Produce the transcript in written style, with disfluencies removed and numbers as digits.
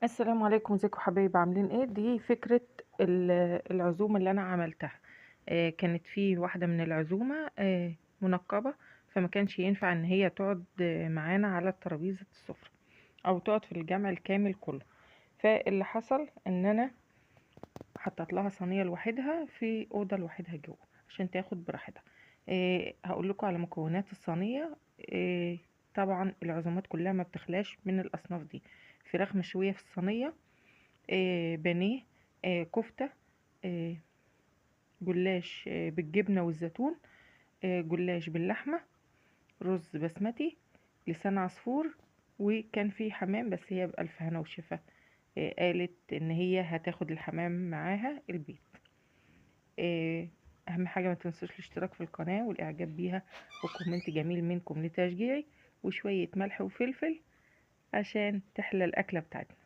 السلام عليكم، ازيكم حبايبي؟ عاملين ايه؟ دي فكرة العزومة اللي انا عملتها. كانت في واحدة من العزومة منقبة، فما كانش ينفع ان هي تقعد معانا على ترابيزة السفرة او تقعد في الجمع الكامل كله. فاللي حصل ان انا حطيت لها صينية لوحدها في أوضة لوحدها جوه عشان تاخد براحتها. هقول لكم على مكونات الصينية. طبعا العزومات كلها ما بتخلاش من الأصناف دي: فراخ مشوية في الصينية، بانيه، كفتة، آه، جلاش بالجبنة والزيتون، جلاش باللحمة، رز بسمتي، لسان عصفور، وكان في حمام بس هي بألف هنا وشفا. قالت ان هي هتاخد الحمام معاها البيت. آه، اهم حاجة ما تنسوش الاشتراك في القناة والاعجاب بيها وكومنت جميل منكم لتشجيعي، وشوية ملح وفلفل عشان تحلى الاكلة بتاعتنا.